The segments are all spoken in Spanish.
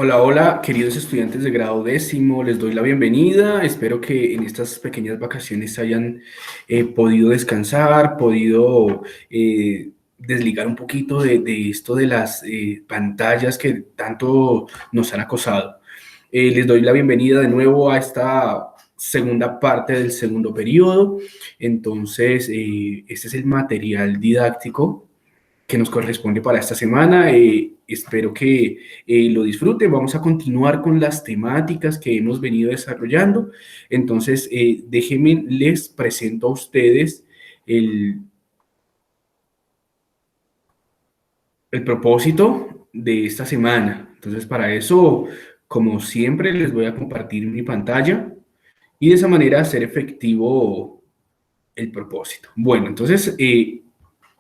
Hola, hola, queridos estudiantes de grado décimo, les doy la bienvenida. Espero que en estas pequeñas vacaciones hayan podido descansar, podido desligar un poquito de esto de las pantallas que tanto nos han acosado. Les doy la bienvenida de nuevo a esta segunda parte del segundo periodo. Entonces, este es el material didáctico que nos corresponde para esta semana. Espero que lo disfruten. Vamos a continuar con las temáticas que hemos venido desarrollando. Entonces, déjenme, les presento a ustedes el, el propósito de esta semana. Entonces, para eso, como siempre, les voy a compartir mi pantalla y de esa manera hacer efectivo el propósito. Bueno, entonces,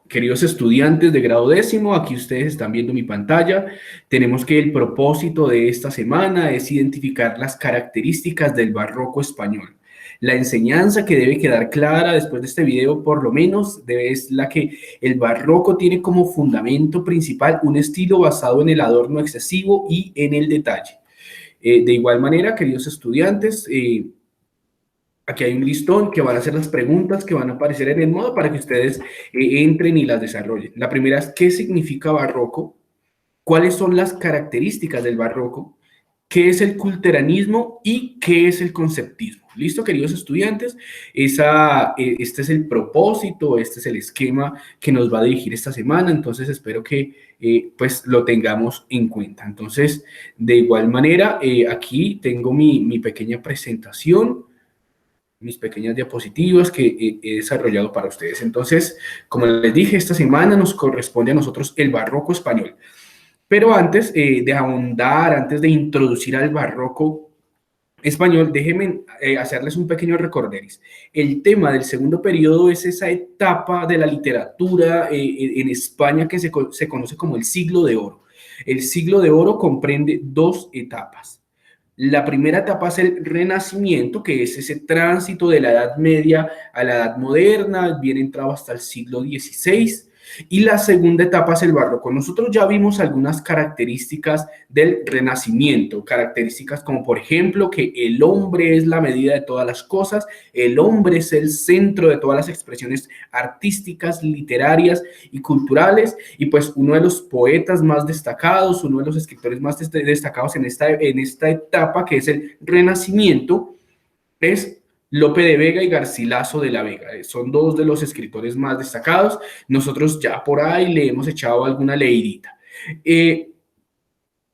queridos estudiantes de grado décimo, aquí ustedes están viendo mi pantalla. Tenemos que el propósito de esta semana es identificar las características del barroco español. La enseñanza que debe quedar clara después de este video, por lo menos, es la que el barroco tiene como fundamento principal un estilo basado en el adorno excesivo y en el detalle. De igual manera, queridos estudiantes, aquí hay un listón que van a ser las preguntas que van a aparecer en el modo para que ustedes entren y las desarrollen. La primera es, ¿qué significa barroco? ¿Cuáles son las características del barroco? ¿Qué es el culteranismo y qué es el conceptismo? ¿Listo, queridos estudiantes? Este es el propósito, este es el esquema que nos va a dirigir esta semana, entonces espero que pues lo tengamos en cuenta. Entonces, de igual manera, aquí tengo mi pequeña presentación, mis pequeñas diapositivas que he desarrollado para ustedes. Entonces, como les dije, esta semana nos corresponde a nosotros el barroco español. Pero antes de ahondar, antes de introducir al barroco español, déjenme hacerles un pequeño recorderis. El tema del segundo periodo es esa etapa de la literatura en España que se conoce como el siglo de oro. El siglo de oro comprende dos etapas. La primera etapa es el Renacimiento, que es ese tránsito de la Edad Media a la Edad Moderna, bien entrado hasta el siglo XVI. Y la segunda etapa es el Barroco. Nosotros ya vimos algunas características del Renacimiento, características como por ejemplo que el hombre es la medida de todas las cosas, el hombre es el centro de todas las expresiones artísticas, literarias y culturales, y pues uno de los poetas más destacados, uno de los escritores más destacados en esta etapa, que es el Renacimiento, es Lope de Vega y Garcilaso de la Vega. Son dos de los escritores más destacados. Nosotros ya por ahí le hemos echado alguna leidita. Eh,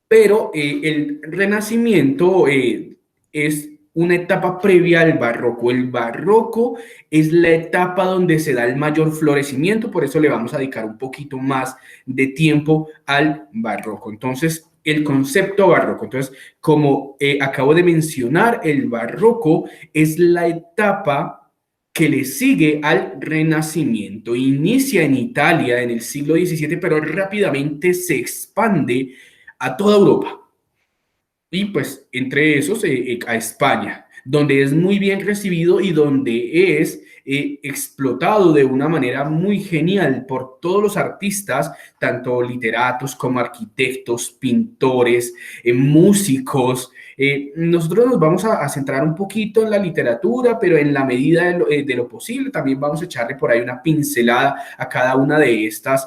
pero el Renacimiento es una etapa previa al Barroco. El Barroco es la etapa donde se da el mayor florecimiento, por eso le vamos a dedicar un poquito más de tiempo al Barroco. Entonces, el concepto barroco. Entonces, como acabo de mencionar, el Barroco es la etapa que le sigue al Renacimiento. Inicia en Italia en el siglo XVII, pero rápidamente se expande a toda Europa y pues entre esos a España, donde es muy bien recibido y donde es explotado de una manera muy genial por todos los artistas, tanto literatos como arquitectos, pintores, músicos. Nosotros nos vamos a centrar un poquito en la literatura, pero en la medida de lo posible también vamos a echarle por ahí una pincelada a cada una de estas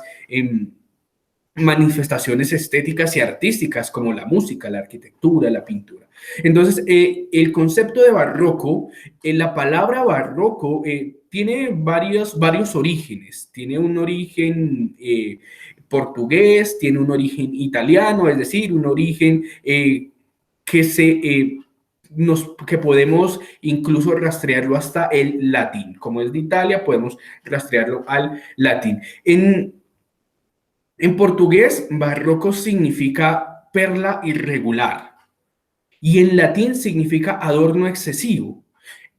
manifestaciones estéticas y artísticas como la música, la arquitectura, la pintura. Entonces, el concepto de barroco, la palabra barroco tiene varios orígenes. Tiene un origen portugués, tiene un origen italiano, es decir, un origen que que podemos incluso rastrearlo hasta el latín. Como es de Italia, podemos rastrearlo al latín. En portugués, barroco significa perla irregular y en latín significa adorno excesivo.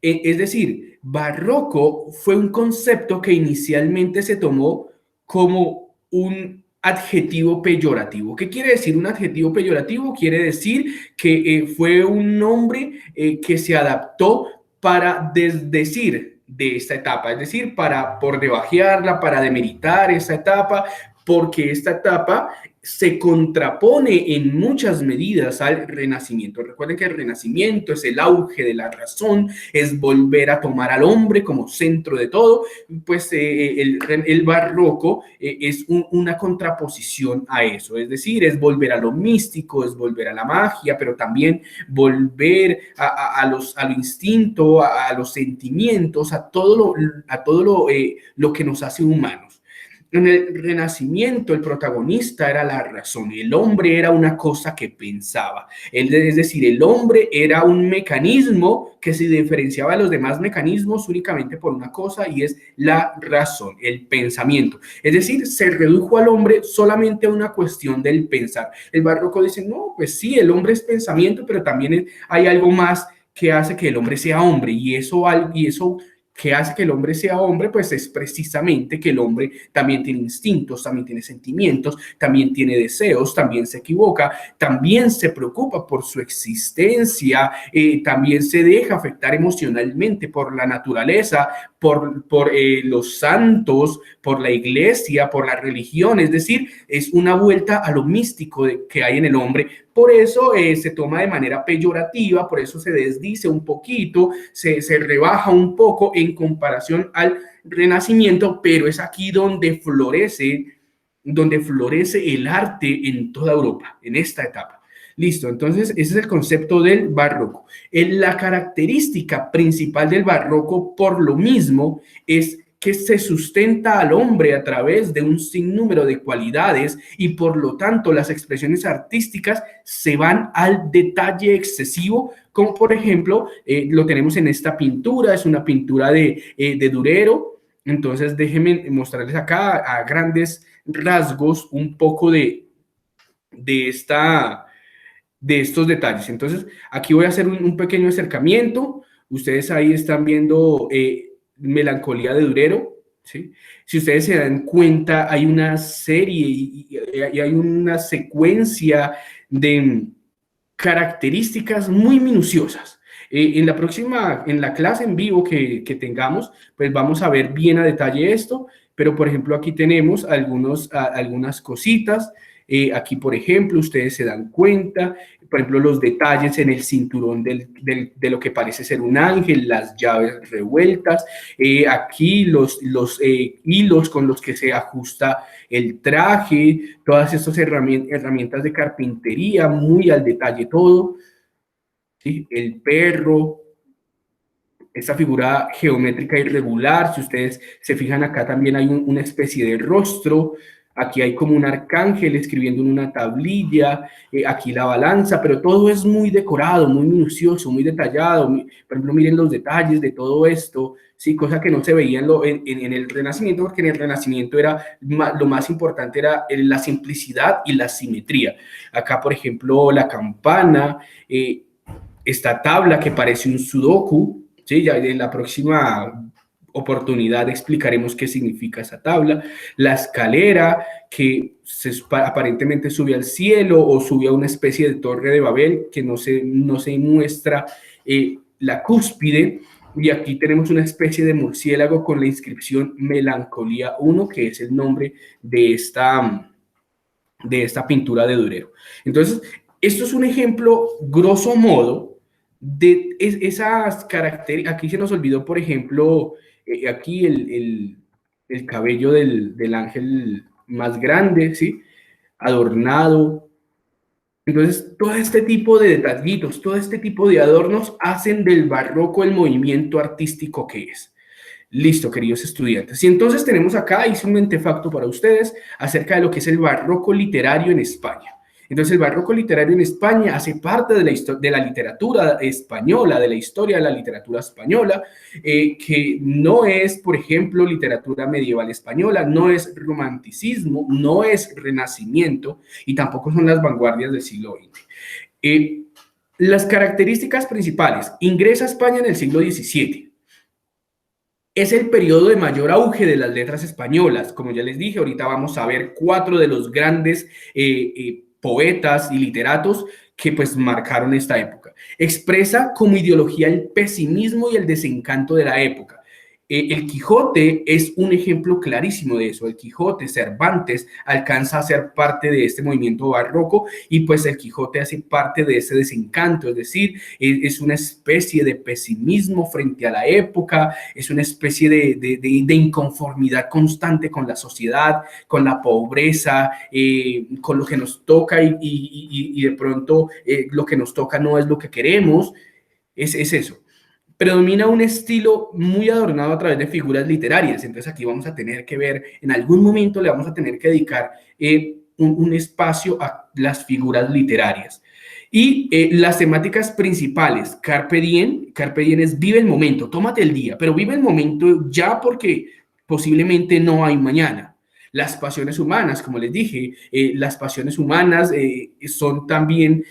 Es decir, barroco fue un concepto que inicialmente se tomó como un adjetivo peyorativo. ¿Qué quiere decir un adjetivo peyorativo? Quiere decir que fue un nombre que se adaptó para desdecir de esta etapa, es decir, para por debajearla, para demeritar esa etapa, porque esta etapa se contrapone en muchas medidas al Renacimiento. Recuerden que el Renacimiento es el auge de la razón, es volver a tomar al hombre como centro de todo. Pues el barroco es una contraposición a eso, es decir, es volver a lo místico, es volver a la magia, pero también volver a lo instinto, a los sentimientos, a todo lo que nos hace humanos. En el Renacimiento, el protagonista era la razón. El hombre era una cosa que pensaba. Es decir, el hombre era un mecanismo que se diferenciaba de los demás mecanismos únicamente por una cosa, y es la razón, el pensamiento. Es decir, se redujo al hombre solamente a una cuestión del pensar. El barroco dice, no, pues sí, el hombre es pensamiento, pero también hay algo más que hace que el hombre sea hombre, y eso que hace que el hombre sea hombre, pues es precisamente que el hombre también tiene instintos, también tiene sentimientos, también tiene deseos, también se equivoca, también se preocupa por su existencia, también se deja afectar emocionalmente por la naturaleza, por los santos, por la iglesia, por la religión. Es decir, es una vuelta a lo místico que hay en el hombre. Por eso se toma de manera peyorativa, por eso se desdice un poquito, se rebaja un poco en comparación al Renacimiento, pero es aquí donde florece el arte en toda Europa, en esta etapa. Listo, entonces ese es el concepto del barroco. La característica principal del barroco, por lo mismo, es que se sustenta al hombre a través de un sinnúmero de cualidades, y por lo tanto las expresiones artísticas se van al detalle excesivo, como por ejemplo lo tenemos en esta pintura. Es una pintura de Durero. Entonces déjenme mostrarles acá a grandes rasgos un poco de estos detalles. Entonces aquí voy a hacer un pequeño acercamiento. Ustedes ahí están viendo Melancolía de Durero, ¿sí? Si ustedes se dan cuenta, hay una serie y hay una secuencia de características muy minuciosas. En la clase en vivo que tengamos, pues vamos a ver bien a detalle esto, pero por ejemplo aquí tenemos algunas cositas. Aquí, por ejemplo, ustedes se dan cuenta, por ejemplo, los detalles en el cinturón de lo que parece ser un ángel, las llaves revueltas, aquí los hilos con los que se ajusta el traje, todas estas herramientas de carpintería, muy al detalle todo, ¿sí? El perro, esta figura geométrica irregular. Si ustedes se fijan acá, también hay una especie de rostro. Aquí hay como un arcángel escribiendo en una tablilla, aquí la balanza, pero todo es muy decorado, muy minucioso, muy detallado. Por ejemplo, miren los detalles de todo esto, sí, cosa que no se veía en el Renacimiento, porque en el Renacimiento lo más importante era la simplicidad y la simetría. Acá, por ejemplo, la campana, esta tabla que parece un sudoku, ¿sí? Ya en la próxima oportunidad explicaremos qué significa esa tabla. La escalera que aparentemente sube al cielo o sube a una especie de torre de Babel, que no se muestra la cúspide. Y aquí tenemos una especie de murciélago con la inscripción Melancolía 1, que es el nombre de esta pintura de Durero. Entonces, esto es un ejemplo, grosso modo, de esas características. Aquí se nos olvidó, por ejemplo, aquí el cabello del ángel más grande, ¿sí? Adornado. Entonces, todo este tipo de detallitos, todo este tipo de adornos hacen del barroco el movimiento artístico que es. Listo, queridos estudiantes. Y entonces tenemos acá, hice un mentefacto para ustedes acerca de lo que es el barroco literario en España. Entonces, el barroco literario en España hace parte de la literatura española, de la historia de la literatura española, que no es, por ejemplo, literatura medieval española, no es romanticismo, no es renacimiento, y tampoco son las vanguardias del siglo XX. Las características principales: ingresa a España en el siglo XVII. Es el periodo de mayor auge de las letras españolas. Como ya les dije, ahorita vamos a ver 4 de los grandes poetas y literatos que pues marcaron esta época. Expresa como ideología el pesimismo y el desencanto de la época. El Quijote es un ejemplo clarísimo de eso. El Quijote, Cervantes, alcanza a ser parte de este movimiento barroco y pues el Quijote hace parte de ese desencanto, es decir, es una especie de pesimismo frente a la época, es una especie de inconformidad constante con la sociedad, con la pobreza, con lo que nos toca y de pronto lo que nos toca no es lo que queremos, es eso. Predomina un estilo muy adornado a través de figuras literarias. Entonces aquí vamos a tener que ver, en algún momento le vamos a tener que dedicar un espacio a las figuras literarias. Y las temáticas principales, Carpe diem es vive el momento, tómate el día, pero vive el momento ya porque posiblemente no hay mañana. Las pasiones humanas, como les dije, las pasiones humanas son también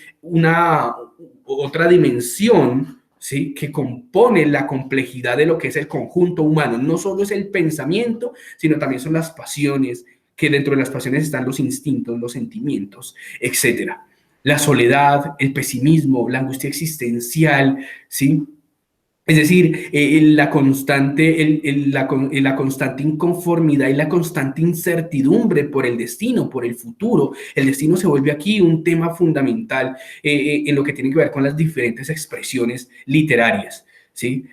otra dimensión, ¿sí?, que compone la complejidad de lo que es el conjunto humano. No solo es el pensamiento, sino también son las pasiones, que dentro de las pasiones están los instintos, los sentimientos, etcétera. La soledad, el pesimismo, la angustia existencial, ¿sí? Es decir, la constante inconformidad y la constante incertidumbre por el destino, por el futuro. El destino se vuelve aquí un tema fundamental en lo que tiene que ver con las diferentes expresiones literarias, ¿sí?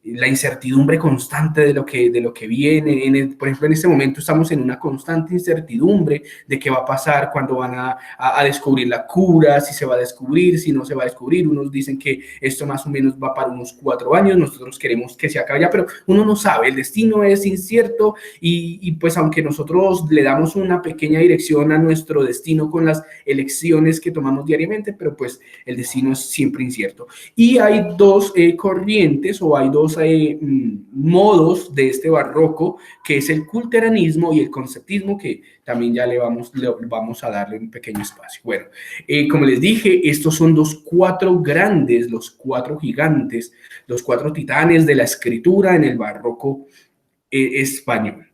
La incertidumbre constante de lo que viene. Por ejemplo, en este momento estamos en una constante incertidumbre de qué va a pasar, cuando van a descubrir la cura, si se va a descubrir, si no se va a descubrir. Unos dicen que esto más o menos va para unos 4 años, nosotros queremos que se acabe ya, pero uno no sabe, el destino es incierto y pues aunque nosotros le damos una pequeña dirección a nuestro destino con las elecciones que tomamos diariamente, pero pues el destino es siempre incierto. Y hay dos corrientes o hay dos modos de este barroco, que es el culteranismo y el conceptismo, que también ya le vamos a darle un pequeño espacio. Bueno, como les dije, estos son los 4 grandes, los 4 gigantes, los 4 titanes de la escritura en el barroco español.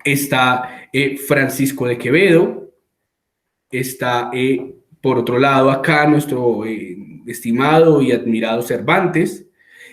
Está Francisco de Quevedo, está por otro lado acá nuestro estimado y admirado Cervantes,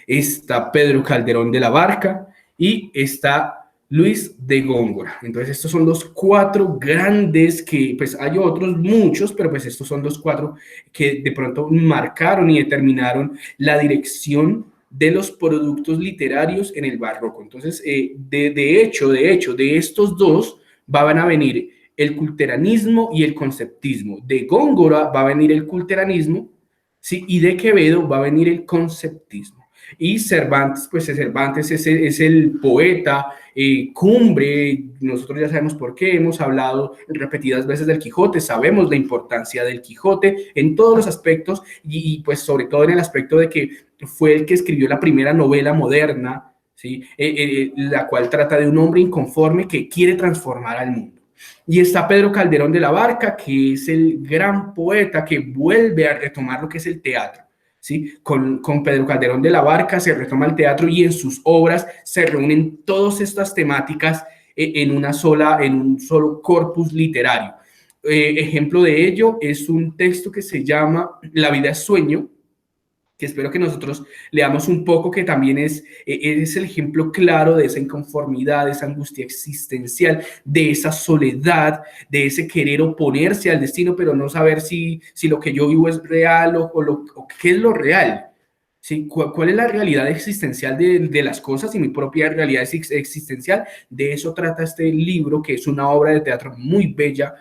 está Pedro Calderón de la Barca y está Luis de Góngora. Entonces estos son los 4 grandes, que pues hay otros muchos, pero pues estos son los 4 que de pronto marcaron y determinaron la dirección de los productos literarios en el barroco. Entonces, de hecho, de estos dos van a venir el culteranismo y el conceptismo. De Góngora va a venir el culteranismo, ¿sí?, y de Quevedo va a venir el conceptismo. Y Cervantes, pues Cervantes es el poeta cumbre. Nosotros ya sabemos por qué, hemos hablado repetidas veces del Quijote, sabemos la importancia del Quijote en todos los aspectos y pues sobre todo en el aspecto de que fue el que escribió la primera novela moderna, ¿sí?, la cual trata de un hombre inconforme que quiere transformar al mundo. Y está Pedro Calderón de la Barca, que es el gran poeta que vuelve a retomar lo que es el teatro. ¿Sí? Con Pedro Calderón de la Barca se retoma el teatro y en sus obras se reúnen todas estas temáticas en un solo corpus literario. Ejemplo de ello es un texto que se llama La vida es sueño, que espero que nosotros leamos un poco, que también es el ejemplo claro de esa inconformidad, de esa angustia existencial, de esa soledad, de ese querer oponerse al destino, pero no saber si lo que yo vivo es real o qué es lo real. ¿Sí? ¿Cuál es la realidad existencial de las cosas y mi propia realidad existencial? De eso trata este libro, que es una obra de teatro muy bella,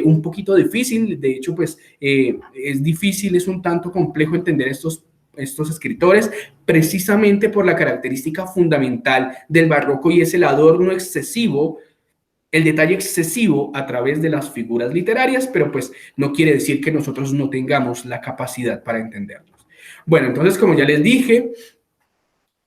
un poquito difícil, de hecho, pues es difícil, es un tanto complejo entender estos escritores, precisamente por la característica fundamental del barroco, y es el adorno excesivo, el detalle excesivo a través de las figuras literarias, pero pues no quiere decir que nosotros no tengamos la capacidad para entenderlos. Bueno, entonces, como ya les dije,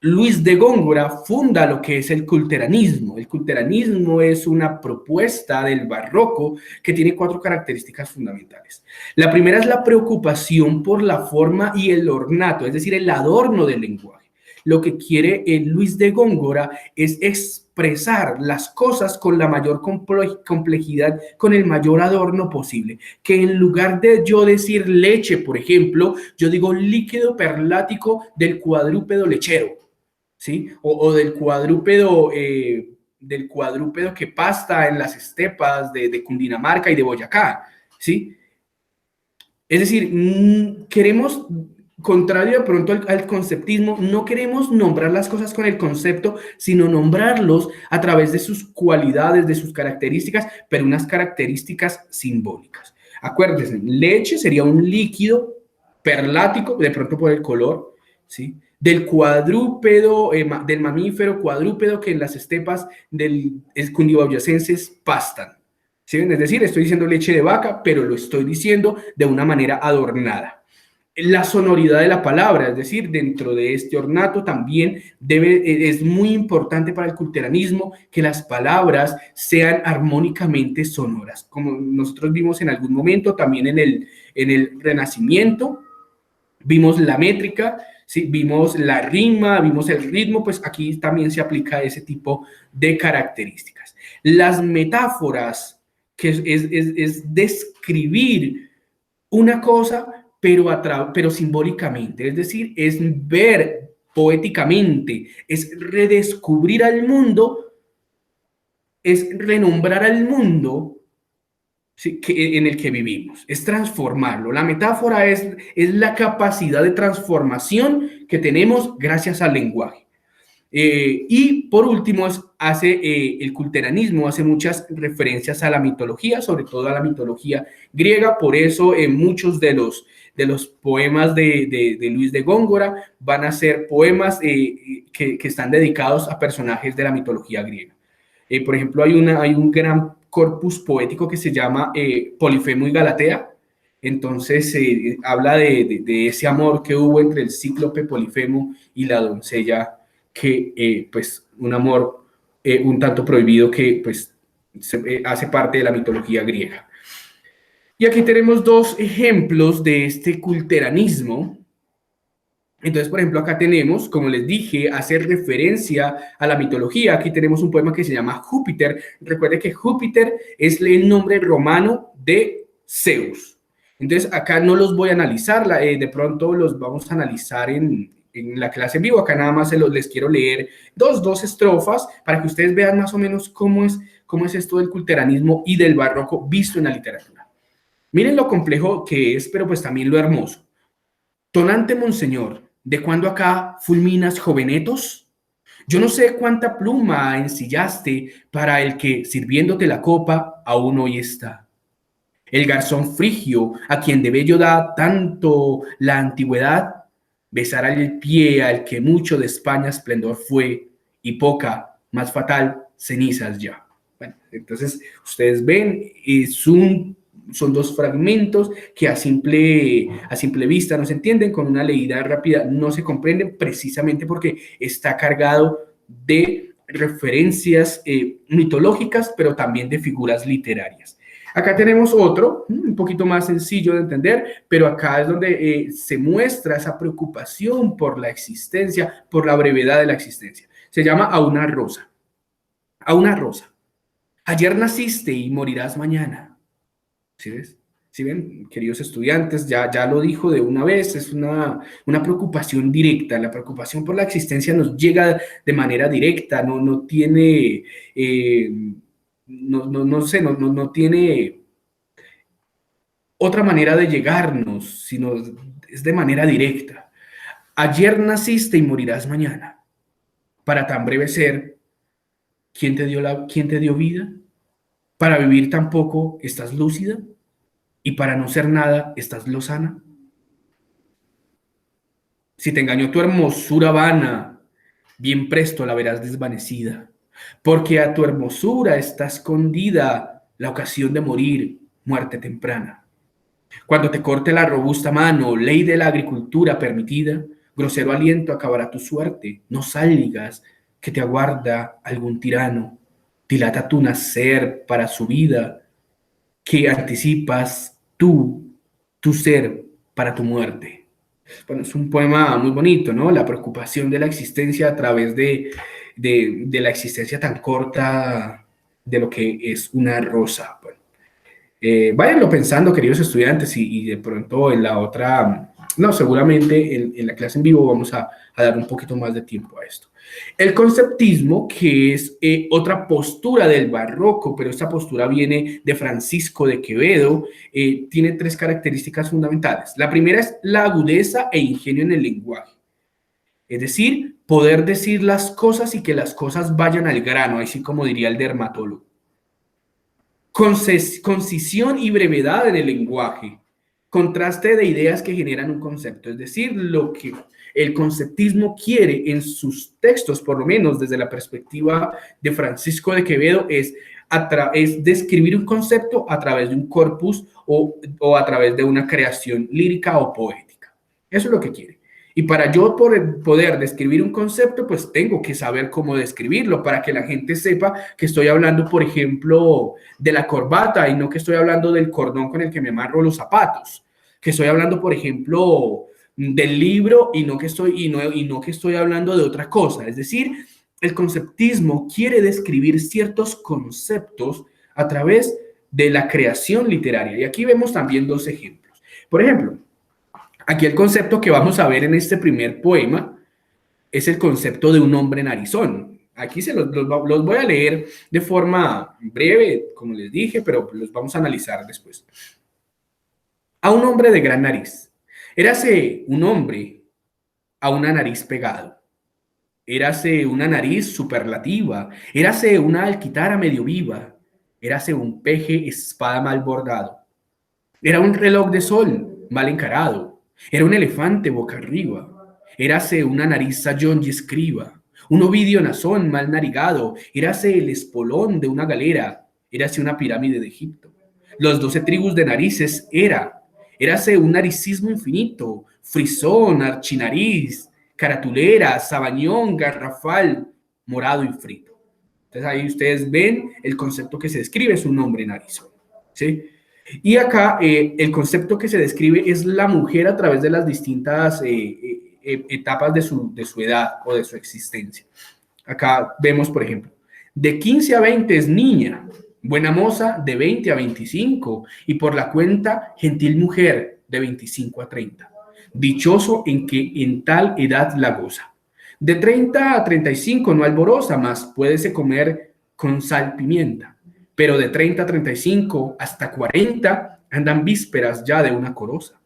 Luis de Góngora funda lo que es el culteranismo. El culteranismo es una propuesta del barroco que tiene 4 características fundamentales. La primera es la preocupación por la forma y el ornato, es decir, el adorno del lenguaje. Lo que quiere Luis de Góngora es expresar las cosas con la mayor complejidad, con el mayor adorno posible. Que en lugar de yo decir leche, por ejemplo, yo digo líquido perlático del cuadrúpedo lechero. ¿sí? O del cuadrúpedo que pasta en las estepas de Cundinamarca y de Boyacá, ¿sí? Es decir, queremos, contrario de pronto al conceptismo, no queremos nombrar las cosas con el concepto, sino nombrarlos a través de sus cualidades, de sus características, pero unas características simbólicas. Acuérdense, leche sería un líquido perlático, de pronto por el color, ¿sí? Del cuadrúpedo, del mamífero cuadrúpedo que en las estepas del cundiboyacenses pastan. ¿Sí? Es decir, estoy diciendo leche de vaca, pero lo estoy diciendo de una manera adornada. La sonoridad de la palabra, es decir, dentro de este ornato también es muy importante para el culteranismo que las palabras sean armónicamente sonoras, como nosotros vimos en algún momento también en el Renacimiento, vimos la métrica, ¿sí? Vimos la rima, vimos el ritmo, pues aquí también se aplica ese tipo de características. Las metáforas, que es describir una cosa, pero simbólicamente, es decir, es ver poéticamente, es redescubrir al mundo, es renombrar al mundo, sí, en el que vivimos, es transformarlo. La metáfora es la capacidad de transformación que tenemos gracias al lenguaje. Y por último, el culteranismo hace muchas referencias a la mitología, sobre todo a la mitología griega, por eso muchos de los poemas de Luis de Góngora van a ser poemas que están dedicados a personajes de la mitología griega. Por ejemplo, hay un gran corpus poético que se llama Polifemo y Galatea. Entonces, habla de ese amor que hubo entre el cíclope Polifemo y la doncella, que pues un amor un tanto prohibido que pues hace parte de la mitología griega. Y aquí tenemos dos ejemplos de este culteranismo. Entonces, por ejemplo, acá tenemos, como les dije, hacer referencia a la mitología. Aquí tenemos un poema que se llama Júpiter. Recuerde que Júpiter es el nombre romano de Zeus. Entonces, acá no los voy a analizar, de pronto los vamos a analizar en la clase en vivo. Acá nada más les quiero leer dos estrofas para que ustedes vean más o menos cómo es esto del culteranismo y del barroco visto en la literatura. Miren lo complejo que es, pero pues también lo hermoso. Tonante monseñor, ¿de cuándo acá fulminas jovenetos? Yo no sé cuánta pluma ensillaste para el que, sirviéndote la copa, aún hoy está. El garzón frigio, a quien de bello da tanto la antigüedad, besará el pie al que mucho de España esplendor fue, y poca, más fatal, cenizas ya. Bueno, entonces ustedes ven, son dos fragmentos que a simple vista no se entienden, con una leída rápida no se comprenden, precisamente porque está cargado de referencias mitológicas, pero también de figuras literarias. Acá tenemos otro, un poquito más sencillo de entender, pero acá es donde se muestra esa preocupación por la existencia, por la brevedad de la existencia. Se llama A una rosa. A una rosa. Ayer naciste y morirás mañana. ¿Sí ves? ¿Sí ven, queridos estudiantes? Ya lo dijo de una vez, es una preocupación directa. La preocupación por la existencia nos llega de manera directa, no tiene, no sé, no tiene otra manera de llegarnos, sino es de manera directa. Ayer naciste y morirás mañana. Para tan breve ser, quién te dio vida? Para vivir tan poco, ¿estás lúcida? Y para no ser nada, ¿estás lozana? Si te engañó tu hermosura vana, bien presto la verás desvanecida, porque a tu hermosura está escondida la ocasión de morir, muerte temprana. Cuando te corte la robusta mano, ley de la agricultura permitida, grosero aliento acabará tu suerte. No salgas, que te aguarda algún tirano. Dilata tu nacer para su vida, que anticipas tu ser para tu muerte. Bueno, es un poema muy bonito, ¿no? La preocupación de la existencia a través de la existencia tan corta de lo que es una rosa. Bueno, váyanlo pensando, queridos estudiantes, y de pronto no, seguramente en la clase en vivo vamos a dar un poquito más de tiempo a esto. El conceptismo, que es otra postura del barroco, pero esta postura viene de Francisco de Quevedo, tiene tres características fundamentales. La primera es la agudeza e ingenio en el lenguaje. Es decir, poder decir las cosas y que las cosas vayan al grano, así como diría el dermatólogo. Concisión y brevedad en el lenguaje. Contraste de ideas que generan un concepto. Es decir, lo que el conceptismo quiere en sus textos, por lo menos desde la perspectiva de Francisco de Quevedo, es describir un concepto a través de un corpus o a través de una creación lírica o poética. Eso es lo que quiere. Y para yo poder describir un concepto, pues tengo que saber cómo describirlo para que la gente sepa que estoy hablando, por ejemplo, de la corbata y no que estoy hablando del cordón con el que me amarro los zapatos. Que estoy hablando, por ejemplo, del libro y no que estoy hablando de otra cosa. Es decir, el conceptismo quiere describir ciertos conceptos a través de la creación literaria. Y aquí vemos también dos ejemplos. Por ejemplo, aquí el concepto que vamos a ver en este primer poema es el concepto de un hombre narizón. Aquí los voy a leer de forma breve, como les dije, pero los vamos a analizar después. A un hombre de gran nariz. Érase un hombre a una nariz pegado. Érase una nariz superlativa. Érase una alquitara medio viva. Érase un peje espada mal bordado. Era un reloj de sol mal encarado. Era un elefante boca arriba. Érase una nariz sayón y escriba. Un ovidio nazón mal narigado. Érase el espolón de una galera. Érase una pirámide de Egipto. Los 12 tribus de narices érase un naricismo infinito. Frisón, archinariz, caratulera, sabañón, garrafal, morado y frito. Entonces ahí ustedes ven el concepto que se describe, es un hombre narizón, ¿sí? Y acá el concepto que se describe es la mujer a través de las distintas etapas de su edad o de su existencia. Acá vemos, por ejemplo, de 15 a 20 es niña, buena moza de 20 a 25 y por la cuenta gentil mujer de 25 a 30. Dichoso en que en tal edad la goza. De 30 a 35 no alborosa, más puédese comer con sal pimienta. Pero de 30 a 35 hasta 40 andan vísperas ya de una coroza.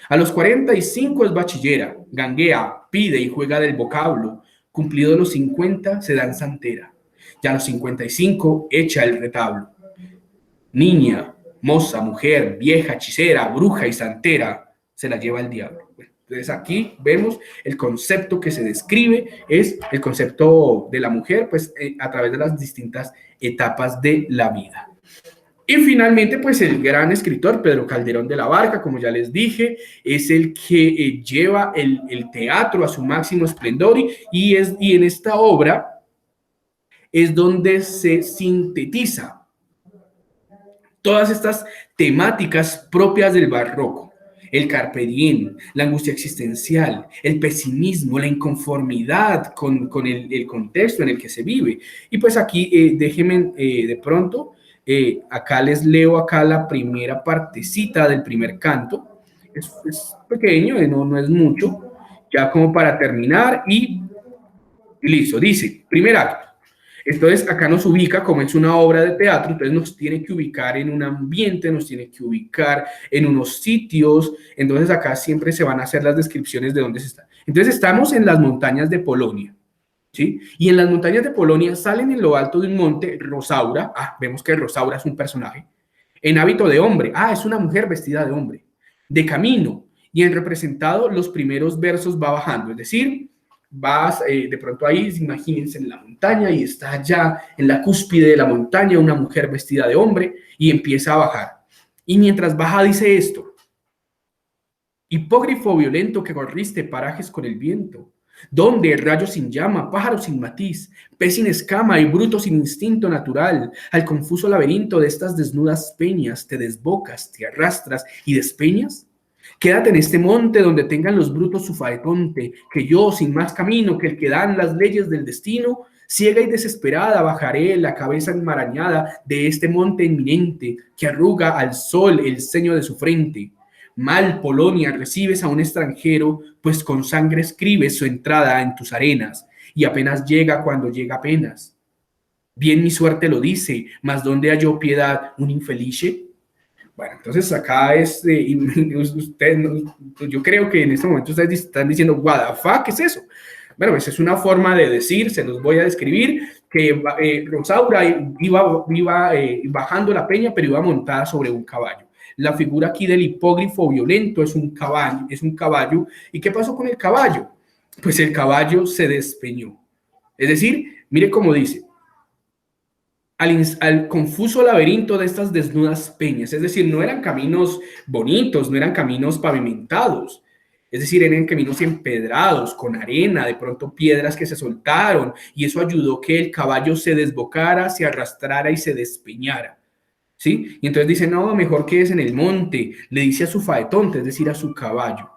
A los 45 es bachillera, ganguea, pide y juega del vocablo. Cumplidos los 50 se dan santera. Ya a los 55 echa el retablo. Niña, moza, mujer, vieja, hechicera, bruja y santera, se la lleva el diablo. Entonces aquí vemos el concepto que se describe, es el concepto de la mujer, pues a través de las distintas etapas de la vida. Y finalmente, pues el gran escritor Pedro Calderón de la Barca, como ya les dije, es el que lleva el teatro a su máximo esplendor y en esta obra es donde se sintetiza todas estas temáticas propias del barroco. El carpe diem, la angustia existencial, el pesimismo, la inconformidad con el contexto en el que se vive. Y pues aquí déjenme de pronto, acá les leo acá la primera partecita del primer canto. Es pequeño, no es mucho, ya como para terminar y listo. Dice, primer acto. Entonces, acá nos ubica como es una obra de teatro, entonces nos tiene que ubicar en un ambiente, nos tiene que ubicar en unos sitios, entonces acá siempre se van a hacer las descripciones de dónde se está. Entonces, estamos en las montañas de Polonia, ¿sí? Y en las montañas de Polonia salen en lo alto de un monte Rosaura, vemos que Rosaura es un personaje, en hábito de hombre, es una mujer vestida de hombre, de camino, y en representado los primeros versos va bajando, es decir, vas de pronto ahí, imagínense en la montaña y está allá en la cúspide de la montaña una mujer vestida de hombre y empieza a bajar. Y mientras baja dice esto: hipógrifo violento que corriste parajes con el viento, donde rayo sin llama, pájaro sin matiz, pez sin escama y bruto sin instinto natural, al confuso laberinto de estas desnudas peñas te desbocas, te arrastras y despeñas. Quédate en este monte donde tengan los brutos su faetonte, que yo, sin más camino que el que dan las leyes del destino, ciega y desesperada bajaré la cabeza enmarañada de este monte inminente que arruga al sol el ceño de su frente. Mal, Polonia, recibes a un extranjero, pues con sangre escribes su entrada en tus arenas, y apenas llega cuando llega apenas. Bien mi suerte lo dice, mas ¿dónde halló piedad un infelice? Bueno, entonces acá usted, yo creo que en este momento ustedes están diciendo, what the fuck, ¿qué es eso? Bueno, pues es una forma de decir, se los voy a describir, que Rosaura iba bajando la peña, pero iba montada sobre un caballo. La figura aquí del hipógrifo violento es un caballo. ¿Y qué pasó con el caballo? Pues el caballo se despeñó. Es decir, mire cómo dice, al confuso laberinto de estas desnudas peñas. Es decir, no eran caminos bonitos, no eran caminos pavimentados. Es decir, eran caminos empedrados, con arena, de pronto piedras que se soltaron, y eso ayudó que el caballo se desbocara, se arrastrara y se despeñara. ¿Sí? Y entonces dice, no, mejor que es en el monte, le dice a su faetonte, es decir, a su caballo.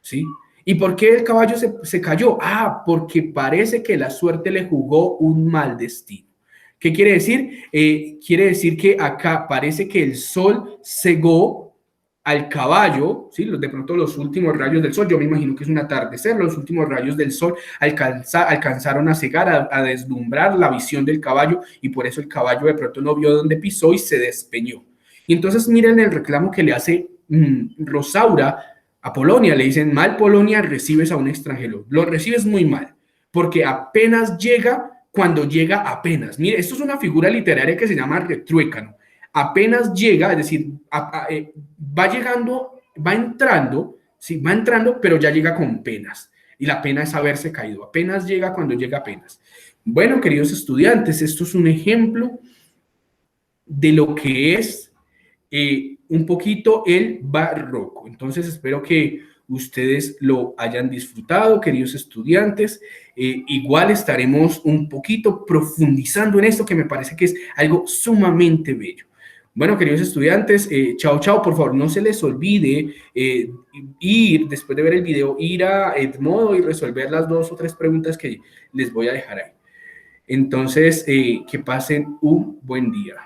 ¿Sí? ¿Y por qué el caballo se cayó? Ah, porque parece que la suerte le jugó un mal destino. ¿Qué quiere decir? Quiere decir que acá parece que el sol cegó al caballo, ¿sí? De pronto los últimos rayos del sol, yo me imagino que es un atardecer, los últimos rayos del sol alcanzaron a cegar, a deslumbrar la visión del caballo, y por eso el caballo de pronto no vio dónde pisó y se despeñó. Y entonces miren el reclamo que le hace Rosaura a Polonia. Le dicen, mal Polonia, recibes a un extranjero, lo recibes muy mal, porque apenas llega cuando llega apenas. Mire, esto es una figura literaria que se llama retruécano. Apenas llega, es decir, va llegando, va entrando, sí, va entrando, pero ya llega con penas. Y la pena es haberse caído. Apenas llega cuando llega apenas. Bueno, queridos estudiantes, esto es un ejemplo de lo que es un poquito el barroco. Entonces, espero que ustedes lo hayan disfrutado, queridos estudiantes. Igual estaremos un poquito profundizando en esto, que me parece que es algo sumamente bello. Bueno, queridos estudiantes, chao, chao. Por favor, no se les olvide ir, después de ver el video, ir a Edmodo y resolver las 2 o 3 preguntas que les voy a dejar ahí. Entonces, que pasen un buen día.